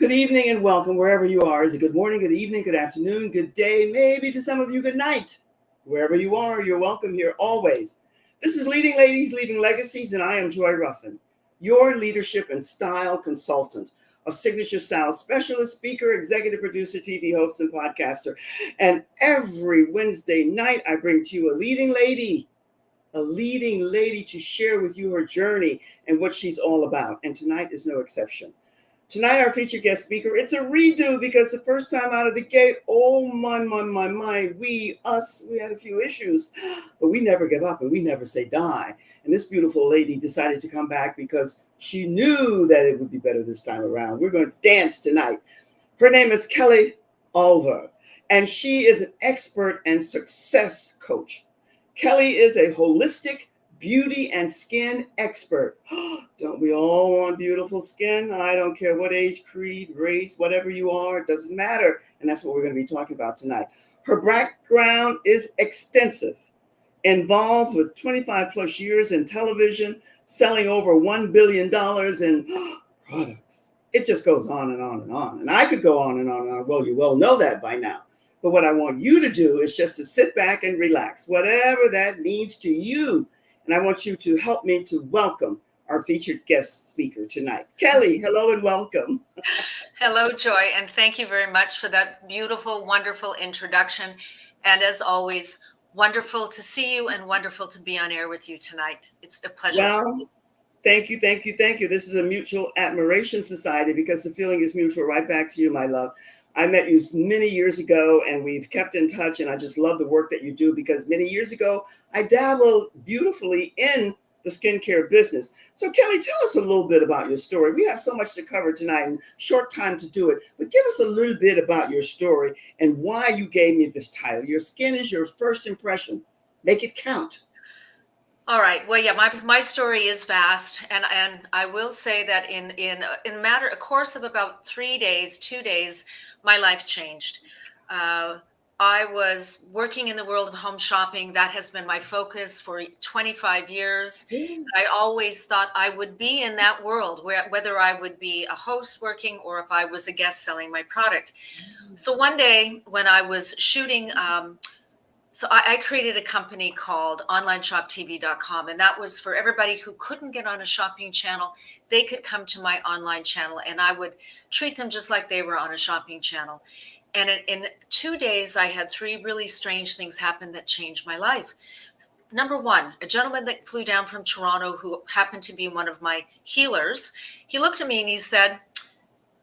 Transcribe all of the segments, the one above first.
Good evening and welcome wherever you are. Is it good morning, good evening, good afternoon, good day, maybe to some of you, good night. Wherever you are, you're welcome here always. This is Leading Ladies, Leaving Legacies, and I am Joy Ruffin, your leadership and style consultant, a signature style specialist, speaker, executive producer, TV host, and podcaster. And every Wednesday night, I bring to you a leading lady to share with you her journey and what she's all about. And tonight is no exception. Tonight, our featured guest speaker, it's a redo because the first time out of the gate, oh my, we had a few issues, but we never give up and we never say die. And this beautiful lady decided to come back because she knew that it would be better this time around. We're going to dance tonight. Her name is Kellie Olver, and she is an expert and success coach. Kellie is a holistic beauty and skin expert. Don't we all want beautiful skin? I don't care what age, creed, race, whatever you are, it doesn't matter. And that's what we're going to be talking about tonight. Her background is extensive, involved with 25 plus years in television, selling over $1 billion in products. It just goes on and on and on. And I could go on and on and on. Well, you well know that by now. But what I want you to do is just to sit back and relax, whatever that means to you. And I want you to help me to welcome our featured guest speaker tonight. Kellie, hello and welcome. Hello, Joy, and thank you very much for that beautiful, wonderful introduction. And as always, wonderful to see you and wonderful to be on air with you tonight. It's a pleasure. Well, thank you. This is a mutual admiration society because the feeling is mutual. Right back to you, my love. I met you many years ago and we've kept in touch, and I just love the work that you do because many years ago, I dabbled beautifully in the skincare business. So Kellie, tell us a little bit about your story. We have so much to cover tonight and short time to do it, but give us a little bit about your story and why you gave me this title. Your skin is your first impression. Make it count. All right. Well, yeah, my story is vast, and I will say that in a course of about 2 days, my life changed. I was working in the world of home shopping. That has been my focus for 25 years. I always thought I would be in that world, whether I would be a host working or if I was a guest selling my product. So one day when I was shooting, so I created a company called OnlineShopTV.com, and that was for everybody who couldn't get on a shopping channel. They could come to my online channel, and I would treat them just like they were on a shopping channel. And in 2 days, I had 3 really strange things happen that changed my life. Number one, a gentleman that flew down from Toronto who happened to be one of my healers, he looked at me and he said,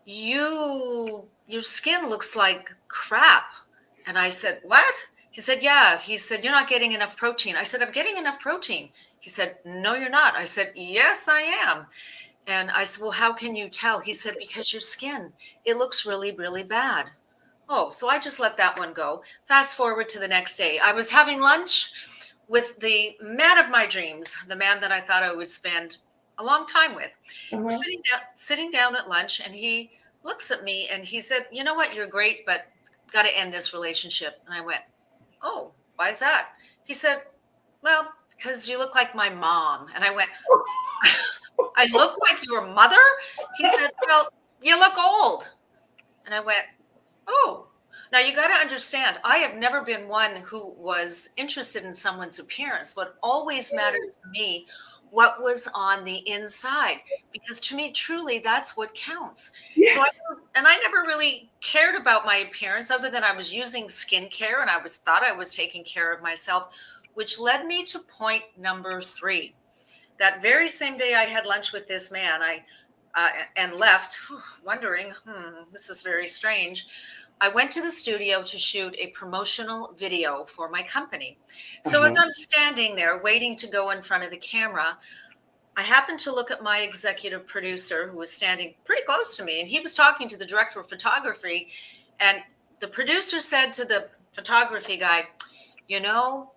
your skin looks like crap. And I said, what? He said, yeah. He said, you're not getting enough protein. I said, I'm getting enough protein. He said, no, you're not. I said, yes, I am. And I said, well, how can you tell? He said, because your skin, it looks really, really bad. Oh, so I just let that one go. Fast forward to the next day. I was having lunch with the man of my dreams, the man that I thought I would spend a long time with. We're sitting down at lunch, and he looks at me and he said, you know what, you're great, but got to end this relationship. And I went, oh, why is that? He said, well, because you look like my mom. And I went, I look like your mother? He said, well, you look old. And I went, oh, now you got to understand, I have never been one who was interested in someone's appearance. What always mattered to me, what was on the inside, because to me, truly, that's what counts. Yes. So I never really cared about my appearance other than I was using skincare and I thought I was taking care of myself, which led me to point number 3. That very same day I had lunch with this man, and left wondering, this is very strange. I went to the studio to shoot a promotional video for my company. So as I'm standing there waiting to go in front of the camera, I happened to look at my executive producer who was standing pretty close to me, and he was talking to the director of photography. And the producer said to the photography guy, you know,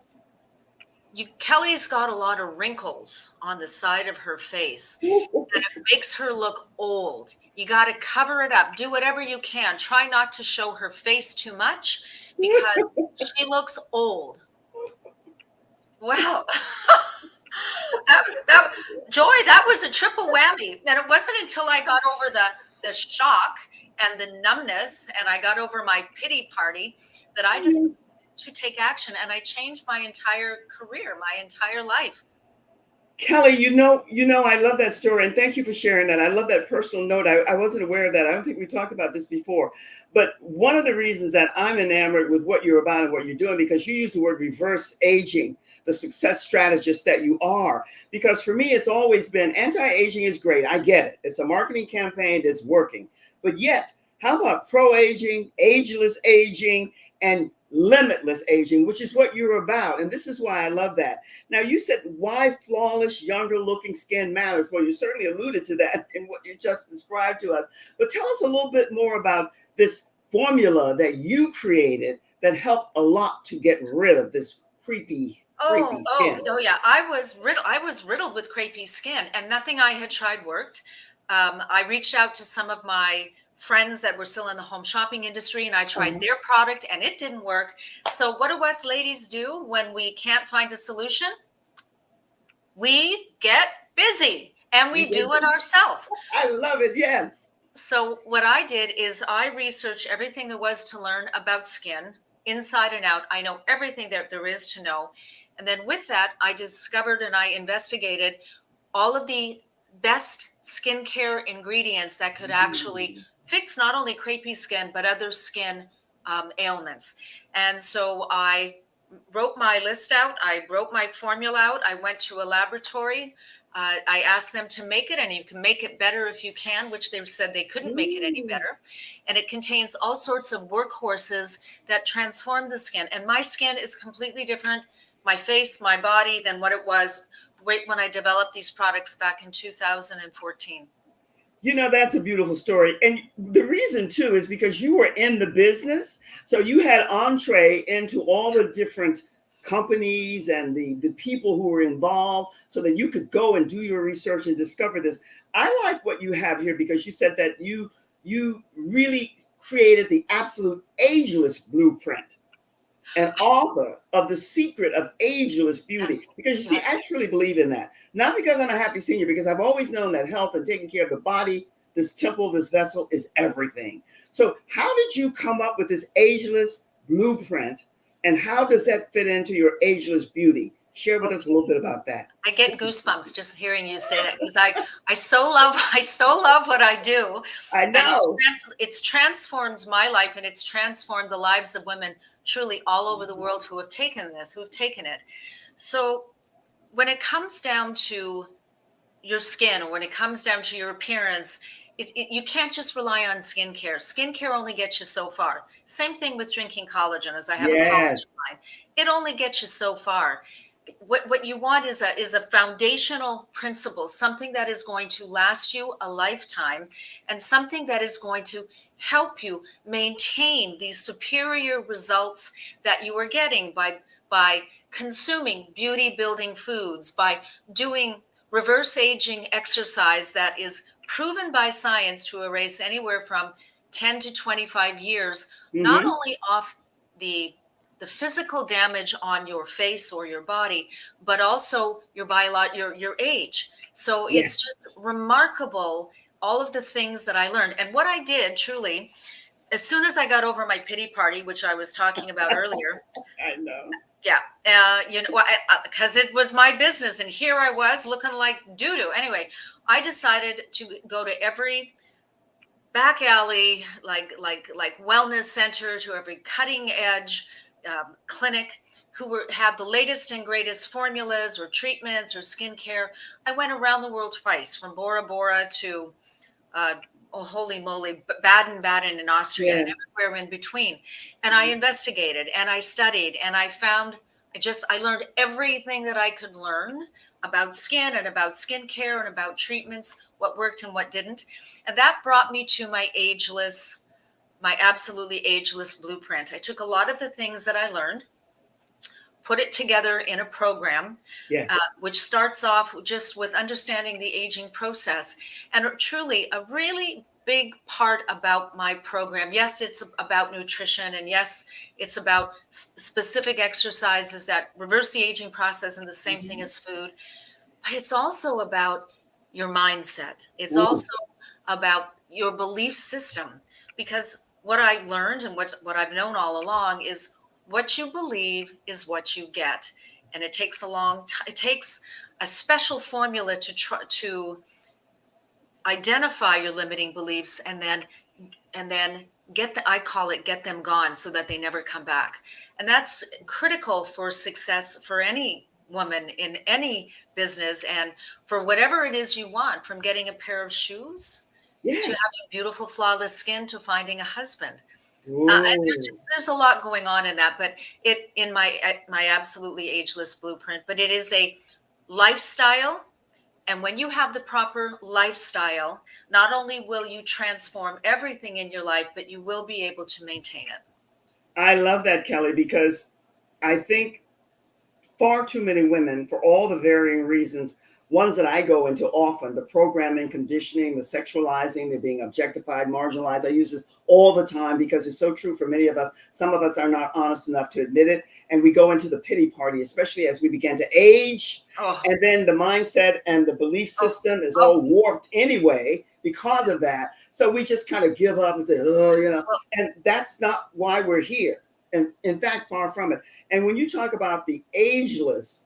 Kellie's got a lot of wrinkles on the side of her face, and it makes her look old. You got to cover it up. Do whatever you can. Try not to show her face too much because she looks old. Well, Joy, that was a triple whammy. And it wasn't until I got over the shock and the numbness, and I got over my pity party, that I decided to take action, and I changed my entire career, my entire life. Kellie, I love that story, and thank you for sharing that. I love that personal note. I wasn't aware of that. I don't think we talked about this before, but one of the reasons that I'm enamored with what you're about and what you're doing, because you use the word reverse aging, the success strategist that you are. Because for me, it's always been anti-aging is great. I get it. It's a marketing campaign that's working, but yet, how about pro-aging, ageless aging, and limitless aging, which is what you're about? And this is why I love that. Now, you said why flawless, younger looking skin matters. Well, you certainly alluded to that in what you just described to us. But tell us a little bit more about this formula that you created that helped a lot to get rid of this creepy skin. Oh, yeah. I was riddled with crepey skin, and nothing I had tried worked. I reached out to some of my friends that were still in the home shopping industry, and I tried their product, and it didn't work. So what do us ladies do when we can't find a solution? We get busy, and we do it ourselves. I love it. Yes. So what I did is I researched everything there was to learn about skin, inside and out. I know everything that there is to know. And then with that, I discovered and I investigated all of the best skincare ingredients that could actually fix not only crepey skin, but other skin ailments. And so I wrote my list out. I wrote my formula out. I went to a laboratory. I asked them to make it, and you can make it better if you can, which they said they couldn't make it any better. And it contains all sorts of workhorses that transform the skin. And my skin is completely different, my face, my body, than what it was when I developed these products back in 2014. That's a beautiful story. And the reason, too, is because you were in the business. So you had entree into all the different companies and the people who were involved, so that you could go and do your research and discover this. I like what you have here, because you said that you really created the Absolute Ageless Blueprint, and author of The Secret of Ageless Beauty. Yes. Because you see, I truly believe in that. Not because I'm a happy senior, because I've always known that health and taking care of the body, this temple, this vessel, is everything. So how did you come up with this Ageless Blueprint, and how does that fit into your Ageless Beauty? Share with us a little bit about that. I get goosebumps just hearing you say that, because I so love what I do. I know. It's transformed my life, and it's transformed the lives of women truly all over the world who have taken it. So when it comes down to your skin, or when it comes down to your appearance, you can't just rely on skincare. Skincare only gets you so far. Same thing with drinking collagen, as I have a collagen line. It only gets you so far. What you want is a foundational principle, something that is going to last you a lifetime, and something that is going to help you maintain these superior results that you are getting by consuming beauty building foods, by doing reverse aging exercise that is proven by science to erase anywhere from 10 to 25 years, not only off the physical damage on your face or your body, but also your age. So it's just remarkable, all of the things that I learned. And what I did truly, as soon as I got over my pity party, which I was talking about earlier. I know. Yeah. Because it was my business, and here I was looking like doo-doo. Anyway, I decided to go to every back alley, like wellness center, to every cutting edge clinic who had the latest and greatest formulas or treatments or skincare. I went around the world twice, from Bora Bora to holy moly, Baden-Baden in Austria, and everywhere in between. And I investigated and I studied, and I found, I learned everything that I could learn about skin and about skincare and about treatments, what worked and what didn't. And that brought me to my Absolutely Ageless Blueprint. I took a lot of the things that I learned, put it together in a program, which starts off just with understanding the aging process. And truly a really big part about my program, yes, it's about nutrition, and yes, it's about specific exercises that reverse the aging process, and the same thing as food, but it's also about your mindset. It's also about your belief system. because what I learned and what I've known all along is what you believe is what you get. And it takes a long time. It takes a special formula to try to identify your limiting beliefs and then I call it get them gone so that they never come back. And that's critical for success for any woman in any business and for whatever it is you want, from getting a pair of shoes to Yes. having beautiful, flawless skin to finding a husband. And Ooh. there's a lot going on in that, but it in my Absolutely Ageless Blueprint, but it is a lifestyle. And when you have the proper lifestyle, not only will you transform everything in your life, but you will be able to maintain it. I love that, Kelly, because I think far too many women, for all the varying reasons, ones that I go into often, the programming, conditioning, the sexualizing, the being objectified, marginalized. I use this all the time because it's so true for many of us. Some of us are not honest enough to admit it. And we go into the pity party, especially as we begin to age. Oh, And then the mindset and the belief system is oh. all warped anyway because of that. So we just kind of give up and say, oh, Well, and that's not why we're here. And in fact, far from it. And when you talk about the ageless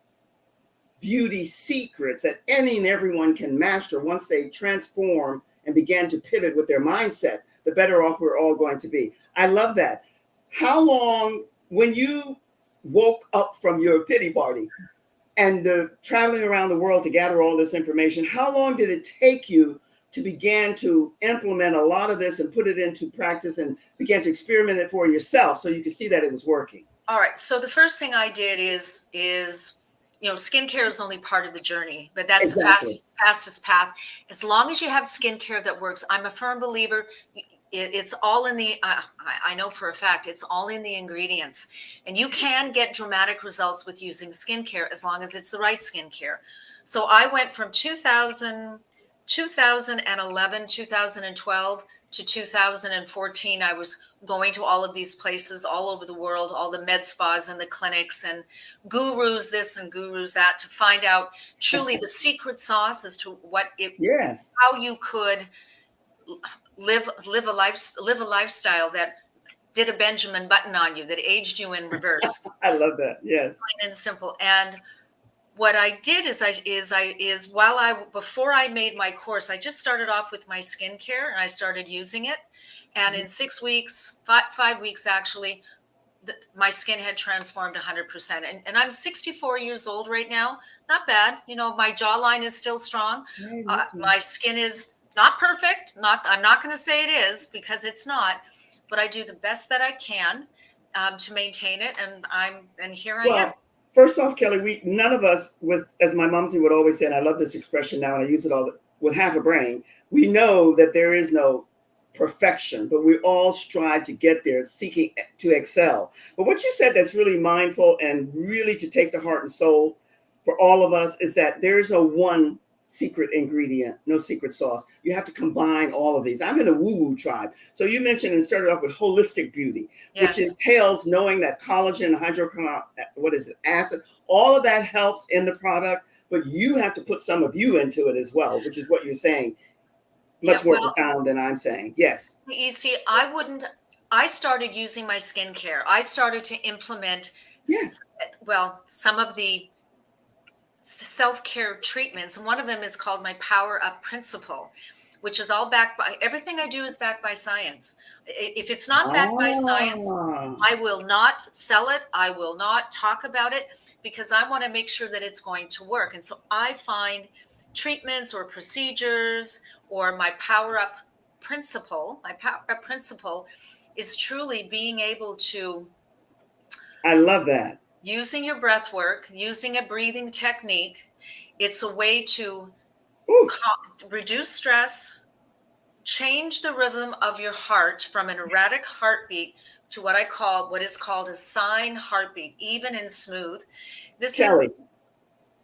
beauty secrets that any and everyone can master once they transform and begin to pivot with their mindset, the better off we're all going to be. I love that. How long, when you woke up from your pity party and traveling around the world to gather all this information, how long did it take you to begin to implement a lot of this and put it into practice and begin to experiment it for yourself so you could see that it was working? All right. So the first thing I did is skincare is only part of the journey, but that's Exactly. the fastest path. As long as you have skincare that works, I'm a firm believer. It's all in the, I know for a fact, it's all in the ingredients. And you can get dramatic results with using skincare as long as it's the right skincare. So I went from 2011, 2012 to 2014. I was going to all of these places all over the world, all the med spas and the clinics and gurus this and gurus that, to find out truly the secret sauce as to Yes. how you could live a lifestyle that did a Benjamin Button on you, that aged you in reverse. I love that. Yes. Plain and simple. And what I did before I made my course, I just started off with my skincare and I started using it. And in 6 weeks, 5 weeks actually, my skin had transformed 100%. And I'm 64 years old right now. Not bad. My jawline is still strong. Hey, My skin is not perfect. I'm not going to say it is, because it's not. But I do the best that I can to maintain it. And here I am. First off, Kelly, none of us, as my momsy would always say, and I love this expression now, and I use it with half a brain, we know that there is no perfection, but we all strive to get there, seeking to excel. But what you said that's really mindful and really to take to heart and soul for all of us is that there is no one secret ingredient, no secret sauce. You have to combine all of these. I'm in the woo-woo tribe. So you mentioned and started off with holistic beauty, Yes. which entails knowing that collagen, acid, all of that helps in the product, but you have to put some of you into it as well, which is what you're saying. Much more profound than I'm saying. Yes. You see, I started using my skincare. I started to implement, Yes, some of the self-care treatments. And one of them is called my Power Up Principle, which is all backed by, everything I do is backed by science. If it's not backed by science, I will not sell it. I will not talk about it, because I want to make sure that it's going to work. And so I find treatments or procedures or my Power Up Principle, is truly being able to, I love that. using your breath work, using a breathing technique. It's a way to reduce stress, change the rhythm of your heart from an erratic heartbeat to what is called a sign heartbeat, even and smooth.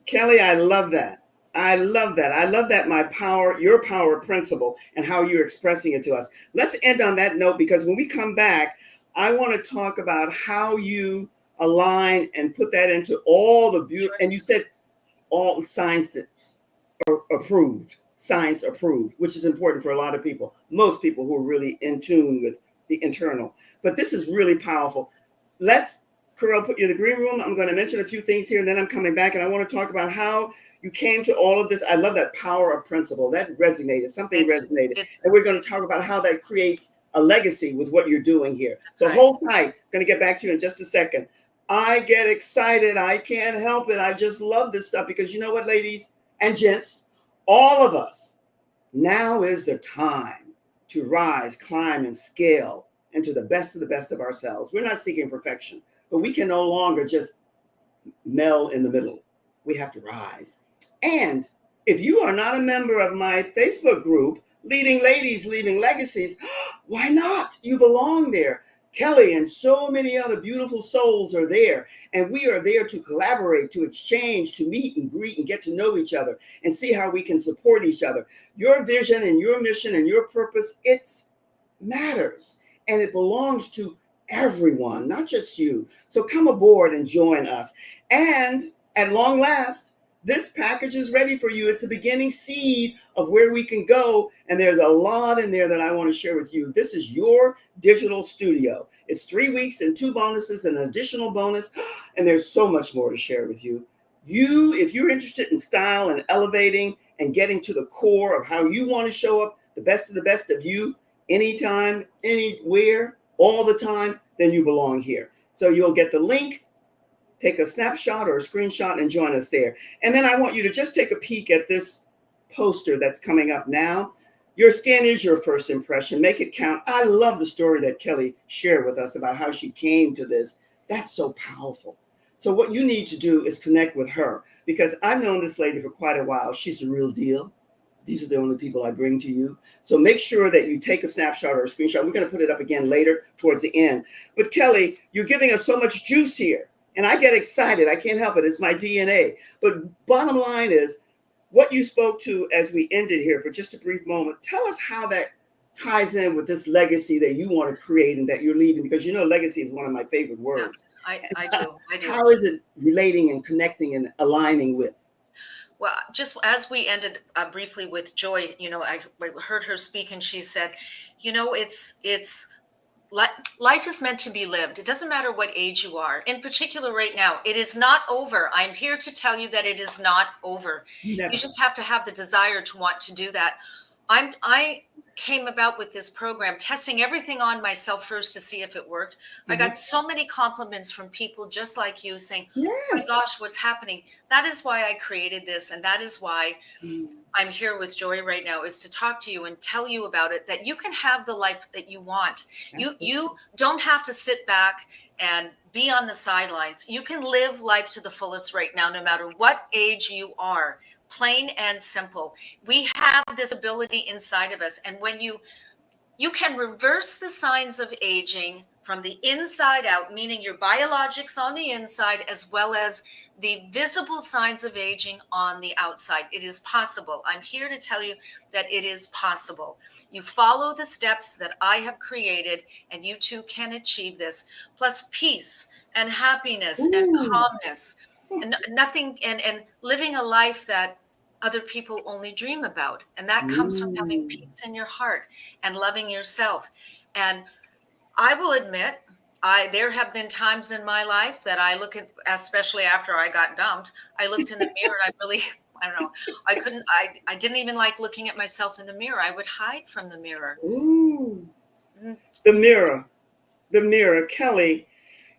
Kelly, I love that. I love that. I love that your power principle and how you're expressing it to us. Let's end on that note, because when we come back, I want to talk about how you align and put that into all the beauty. And you said all science approved science approved, which is important for a lot of people, most people who are really in tune with the internal. But this is really powerful. Let's, Carol, put you in the green room. I'm going to mention a few things here, and then I'm coming back, and I want to talk about how you came to all of this. I love that power of principle. That resonated. Something resonated. And we're going to talk about how that creates a legacy with what you're doing here. So hold tight. I'm going to get back to you in just a second. I get excited. I can't help it. I just love this stuff because you know what, ladies and gents, all of us, now is the time to rise, climb, and scale into the best of ourselves. We're not seeking perfection, but we can no longer just meld in the middle. We have to rise. And if you are not a member of my Facebook group, Leading Ladies, Leaving Legacies, why not? You belong there. Kelly and so many other beautiful souls are there. And we are there to collaborate, to exchange, to meet and greet and get to know each other and see how we can support each other. Your vision and your mission and your purpose, it matters. And it belongs to everyone, not just you. So come aboard and join us. And at long last, this package is ready for you. It's a beginning seed of where we can go. And there's a lot in there that I want to share with you. This is your digital studio. It's 3 weeks and 2 bonuses, an additional bonus. And there's so much more to share with you. If you're interested in style and elevating and getting to the core of how you want to show up, the best of you, anytime, anywhere, all the time, then you belong here. So you'll get the link. Take a snapshot or a screenshot and join us there. And then I want you to just take a peek at this poster that's coming up now. Your skin is your first impression. Make it count. I love the story that Kelly shared with us about how she came to this. That's so powerful. So what you need to do is connect with her, because I've known this lady for quite a while. She's the real deal. These are the only people I bring to you. So make sure that you take a snapshot or a screenshot. We're going to put it up again later towards the end. But Kelly, you're giving us so much juice here. And I get excited. I can't help it. It's my DNA. But bottom line is what you spoke to as we ended here for just a brief moment. Tell us how that ties in with this legacy that you want to create and that you're leaving, because you know legacy is one of my favorite words. Yeah, I do. How is it relating and connecting and aligning with? Well, just as we ended briefly with Joy, I heard her speak and she said, life is meant to be lived. It doesn't matter what age you are. In particular, right now, it is not over. I'm here to tell you that it is not over. Never. You just have to have the desire to want to do that. I came about with this program, testing everything on myself first to see if it worked. Mm-hmm. I got so many compliments from people just like you saying, yes. Oh my gosh, what's happening? That is why I created this. And that is why I'm here with Joy right now, is to talk to you and tell you about it, that you can have the life that you want. You don't have to sit back and be on the sidelines. You can live life to the fullest right now, no matter what age you are. Plain and simple. We have this ability inside of us. And when you can reverse the signs of aging from the inside out, meaning your biologics on the inside, as well as the visible signs of aging on the outside. It is possible. I'm here to tell you that it is possible. You follow the steps that I have created, and you too can achieve this. Plus peace and happiness and calmness and nothing, and living a life that other people only dream about. And that comes from having peace in your heart and loving yourself. And I will admit, there have been times in my life that I look at, especially after I got dumped, I looked in the mirror and I don't know, I didn't even like looking at myself in the mirror. I would hide from the mirror. Ooh. The mirror, Kelly,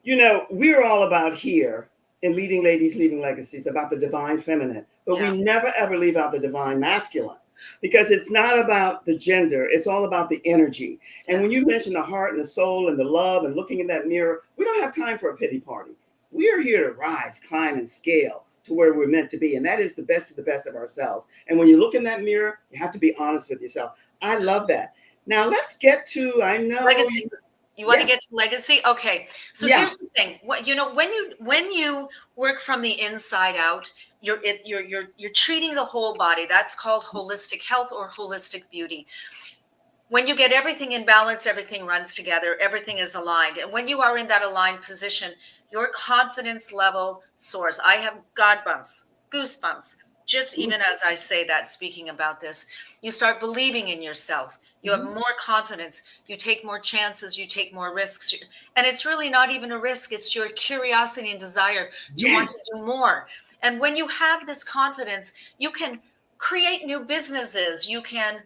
we're all about here in Leading Ladies, Leaving Legacies, about the divine feminine, but we never ever leave out the divine masculine, because it's not about the gender. It's all about the energy. And when you mention the heart and the soul and the love and looking in that mirror, we don't have time for a pity party. We are here to rise, climb, and scale to where we're meant to be. And that is the best of ourselves. And when you look in that mirror, you have to be honest with yourself. I love that. Now let's get to, legacy. You want to get to legacy? Okay. So here's the thing. When you work from the inside out, you're treating the whole body. That's called holistic health or holistic beauty. When you get everything in balance, everything runs together, everything is aligned. And when you are in that aligned position, your confidence level soars. I have God bumps, goosebumps just even as I say that, speaking about this, you start believing in yourself. You have more confidence. You take more chances. You take more risks. And it's really not even a risk. It's your curiosity and desire to want to Yes. do more. And when you have this confidence, you can create new businesses. You can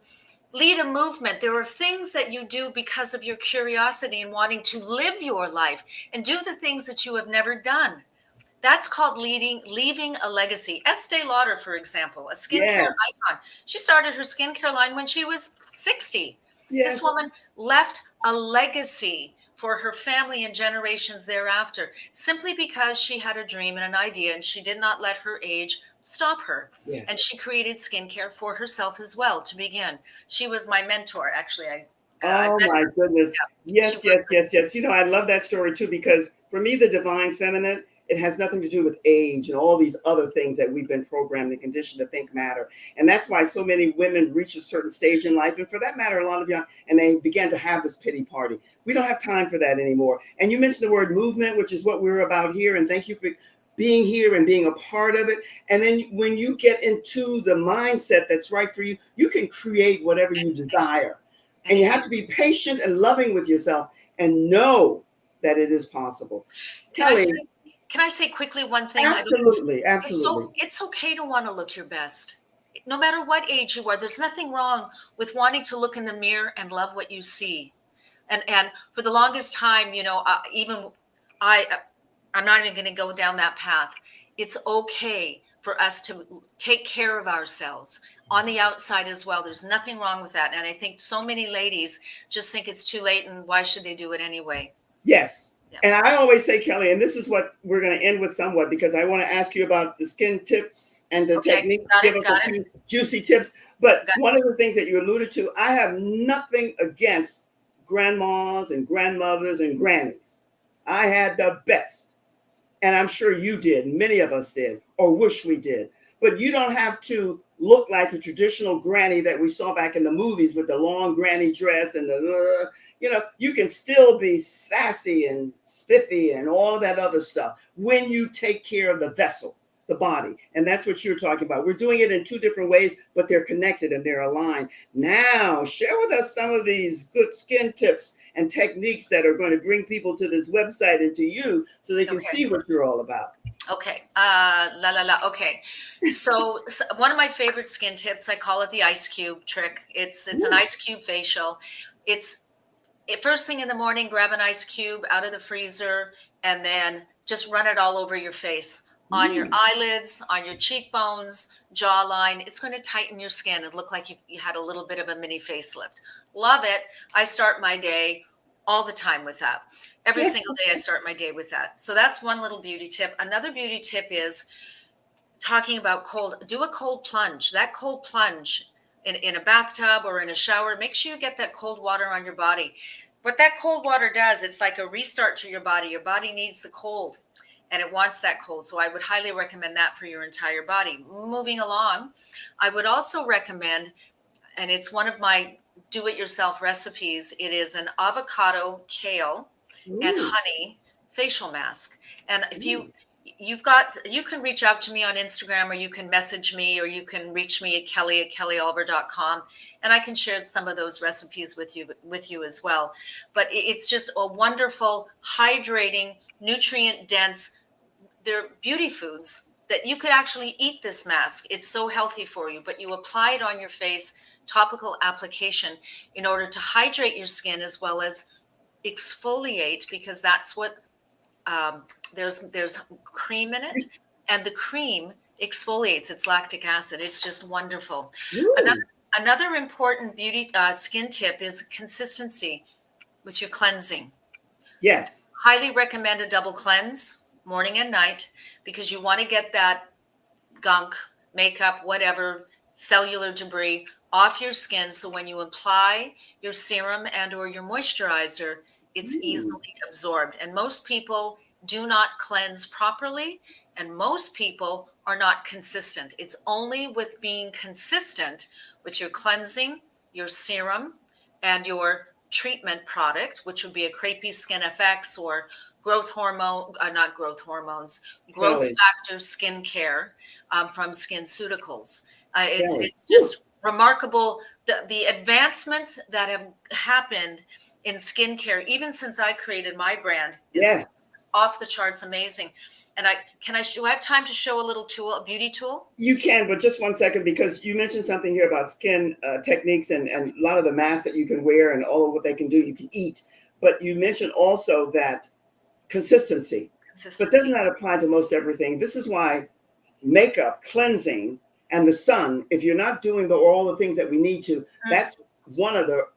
lead a movement. There are things that you do because of your curiosity and wanting to live your life and do the things that you have never done. That's called leaving a legacy. Estee Lauder, for example, a skincare Yes. icon. She started her skincare line when she was 60. This Yes. woman left a legacy for her family and generations thereafter, simply because she had a dream and an idea, and she did not let her age stop her. And Yes. she created skincare for herself as well to begin. She was my mentor, actually. I Oh met my her. goodness. Yeah, she Yes, was. yes, yes, yes. I love that story too, because for me, the divine feminine, it has nothing to do with age and all these other things that we've been programmed and conditioned to think matter. And that's why so many women reach a certain stage in life. And for that matter, a lot of young, and they begin to have this pity party. We don't have time for that anymore. And you mentioned the word movement, which is what we're about here. And thank you for being here and being a part of it. And then when you get into the mindset that's right for you, you can create whatever you desire. And you have to be patient and loving with yourself and know that it is possible. Can I Kellie, say can I say quickly one thing? absolutely, absolutely. It's okay to want to look your best. No matter what age you are, there's nothing wrong with wanting to look in the mirror and love what you see. And for the longest time, even I I'm not even going to go down that path. It's okay for us to take care of ourselves on the outside as well. There's nothing wrong with that. And I think so many ladies just think it's too late and why should they do it anyway? Yes. Yeah. And I always say, Kellie, and this is what we're going to end with somewhat, because I want to ask you about the skin tips and the Okay. technique. Got Give it. us a Got it. few juicy tips. But Got one of the things that you alluded to, I have nothing against grandmas and grandmothers and grannies. I had the best. And I'm sure you did. Many of us did, or wish we did. But you don't have to look like the traditional granny that we saw back in the movies with the long granny dress and you can still be sassy and spiffy and all that other stuff when you take care of the vessel, the body. And that's what you're talking about. We're doing it in two different ways, but they're connected and they're aligned. Now, share with us some of these good skin tips and techniques that are going to bring people to this website and to you so they can see what you're all about. Okay. Okay. So one of my favorite skin tips, I call it the ice cube trick. It's an ice cube facial. First thing in the morning, grab an ice cube out of the freezer and then just run it all over your face, on your eyelids, on your cheekbones, jawline. It's going to tighten your skin and look like you had a little bit of a mini facelift. Love it. I start my day all the time with that. Every single day I start my day with that. So that's one little beauty tip. Another beauty tip is talking about do a cold plunge. That cold plunge in a bathtub or in a shower, make sure you get that cold water on your body. What that cold water does, it's like a restart to your body. Your body needs the cold and it wants that cold. So I would highly recommend that for your entire body. Moving along, I would also recommend, and it's one of my do-it-yourself recipes, it is an avocado, kale, and honey facial mask. And if you can reach out to me on Instagram, or you can message me, or you can reach me at kellyolver.com, and I can share some of those recipes with you as well. But it's just a wonderful, hydrating, nutrient dense, they're beauty foods that you could actually eat this mask. It's so healthy for you, but you apply it on your face, topical application, in order to hydrate your skin as well as exfoliate, because that's what there's cream in it, and the cream exfoliates. It's lactic acid. It's just wonderful. Another important beauty skin tip is consistency with your cleansing. Yes. Highly recommend a double cleanse, morning and night, because you want to get that gunk, makeup, whatever, cellular debris off your skin. So when you apply your serum and or your moisturizer, it's easily absorbed. And most people do not cleanse properly, and most people are not consistent. It's only with being consistent with your cleansing, your serum, and your treatment product, which would be a Crepey Skin FX or growth hormone, not growth hormones, growth Kelly, factor skincare from SkinCeuticals. Kelly. It's Whew. just remarkable the advancements that have happened in skincare, even since I created my brand, is Yes, off the charts amazing. And do I have time to show a little tool, a beauty tool? you can, but just 1 second, because you mentioned something here about skin techniques and a lot of the masks that you can wear and all of what they can do. You can eat, but you mentioned also that consistency. But doesn't Consistency. that apply to most everything? This is why makeup, cleansing, and the sun, if you're not doing all the things that we need to, that's one of the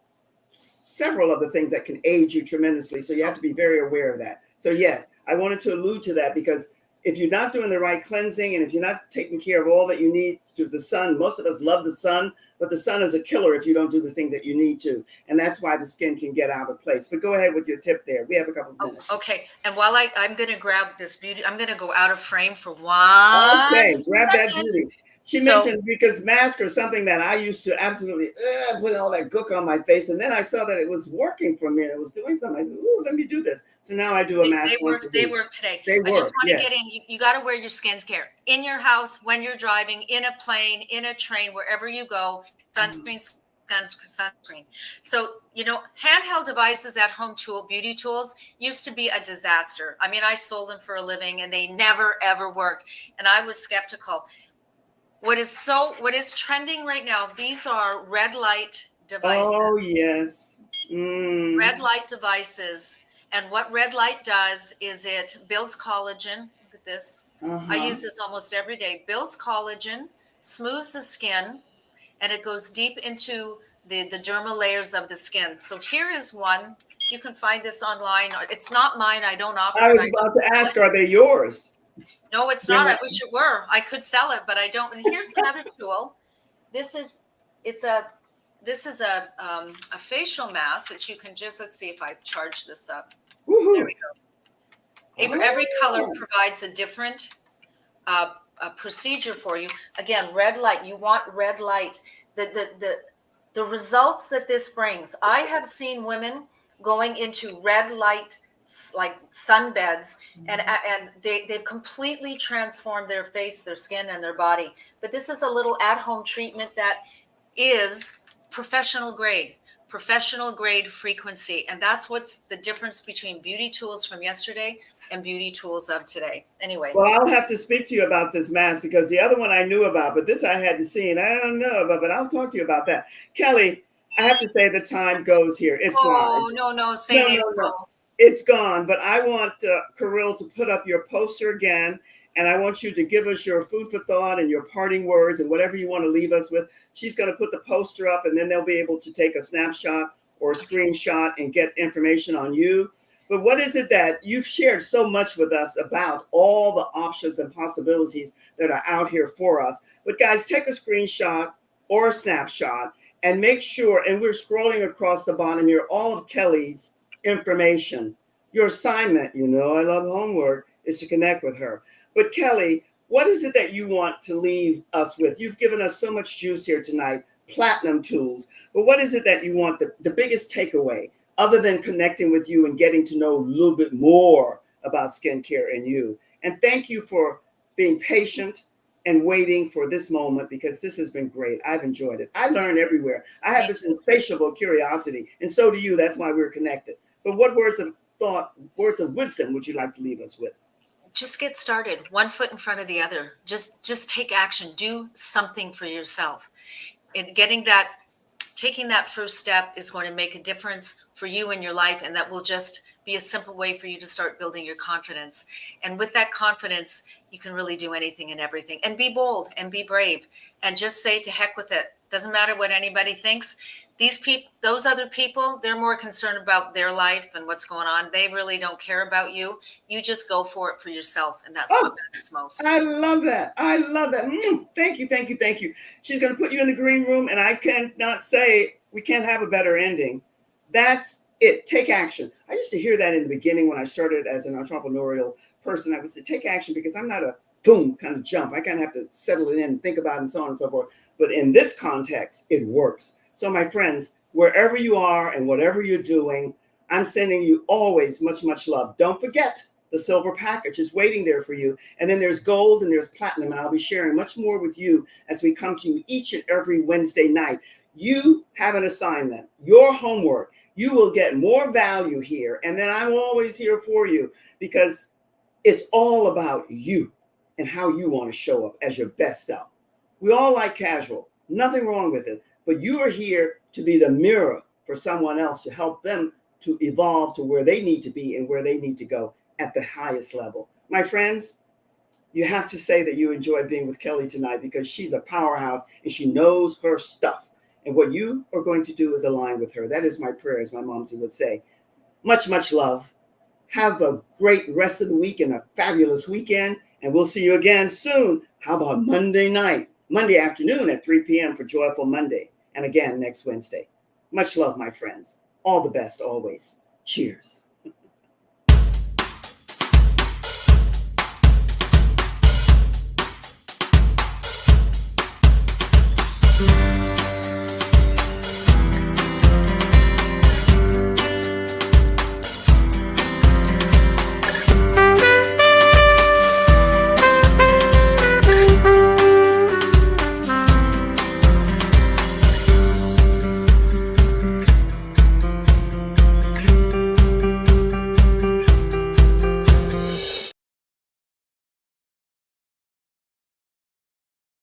several of the things that can age you tremendously. So you have to be very aware of that. So yes, I wanted to allude to that, because if you're not doing the right cleansing and if you're not taking care of all that you need to the sun, most of us love the sun, but the sun is a killer if you don't do the things that you need to. And that's why the skin can get out of place. But go ahead with your tip there. We have a couple of minutes. Okay. And while I'm going to grab this beauty, I'm going to go out of frame for 1 Okay, grab that second. beauty. She So- mentioned, because mask are something that I used to absolutely put all that gook on my face, and then I saw that it was working for me. It was doing something. I said, "Ooh, let me do this." So now I do a mask. They work today. They I just work, want yes. to get in. You got to wear your skincare in your house, when you're driving, in a plane, in a train, wherever you go. Sunscreen. So, handheld devices at home beauty tools used to be a disaster. I mean, I sold them for a living and they never, ever worked. And I was skeptical. What is trending right now, these are red light devices. Oh, yes. Red light devices. And what red light does is it builds collagen. Look at this. I use this almost every day. Builds collagen, smooths the skin, and it goes deep into the dermal layers of the skin. So here is one. You can find this online. It's not mine. I don't offer it. I was about to ask, are they yours? No, it's not. I wish it were. I could sell it, but I don't. And here's another tool. This is a facial mask that you can just, let's see if I charge this up. Woohoo. There we go. Every color provides a different a procedure for you. Again, red light. You want red light. The results that this brings. I have seen women going into red light, like sunbeds, and they've completely transformed their face, their skin, and their body. But this is a little at-home treatment that is professional grade frequency. And that's what's the difference between beauty tools from yesterday and beauty tools of today. Anyway. Well, I'll have to speak to you about this mask, because the other one I knew about, but this I hadn't seen. I don't know about, but I'll talk to you about that. Kelly, I have to say the time goes here. It flies. No. Say No. It's gone. But I want Kirill to put up your poster again. And I want you to give us your food for thought and your parting words and whatever you want to leave us with. She's going to put the poster up, and then they'll be able to take a snapshot or a screenshot and get information on you. But what is it that you've shared so much with us about all the options and possibilities that are out here for us? But guys, take a screenshot or a snapshot and make sure, and we're scrolling across the bottom here, all of Kelly's information. Your assignment, I love homework, is to connect with her. But Kelly, what is it that you want to leave us with? You've given us so much juice here tonight, platinum tools. But what is it that you want, the biggest takeaway, other than connecting with you and getting to know a little bit more about skincare and you? And thank you for being patient and waiting for this moment, because this has been great. I've enjoyed it. I learn everywhere. I have this insatiable curiosity, and so do you. That's why we're connected. But what words of thought, words of wisdom would you like to leave us with? Just get started, one foot in front of the other. Just take action. Do something for yourself. And taking that first step is going to make a difference for you in your life, and that will just be a simple way for you to start building your confidence. And with that confidence, you can really do anything and everything. And be bold and be brave, and just say to heck with it. Doesn't matter what anybody thinks. Those other people, they're more concerned about their life and what's going on. They really don't care about you. You just go for it for yourself, and that's what matters most. I love that. Thank you. She's going to put you in the green room, and I cannot say we can't have a better ending. That's it. Take action. I used to hear that in the beginning when I started as an entrepreneurial person. I would say take action, because I'm not a boom kind of jump. I kind of have to settle it in and think about it and so on and so forth. But in this context, it works. So my friends, wherever you are and whatever you're doing, I'm sending you always much, much love. Don't forget, the silver package is waiting there for you. And then there's gold and there's platinum. And I'll be sharing much more with you as we come to you each and every Wednesday night. You have an assignment, your homework. You will get more value here. And then I'm always here for you, because it's all about you and how you want to show up as your best self. We all like casual, nothing wrong with it. But you are here to be the mirror for someone else, to help them to evolve to where they need to be and where they need to go at the highest level. My friends, you have to say that you enjoyed being with Kellie tonight, because she's a powerhouse and she knows her stuff. And what you are going to do is align with her. That is my prayer, as my momsy would say. Much, much love. Have a great rest of the week and a fabulous weekend. And we'll see you again soon. How about Monday night? Monday afternoon at 3 p.m. for Joyful Monday. And again next Wednesday. Much love, my friends. All the best always. Cheers.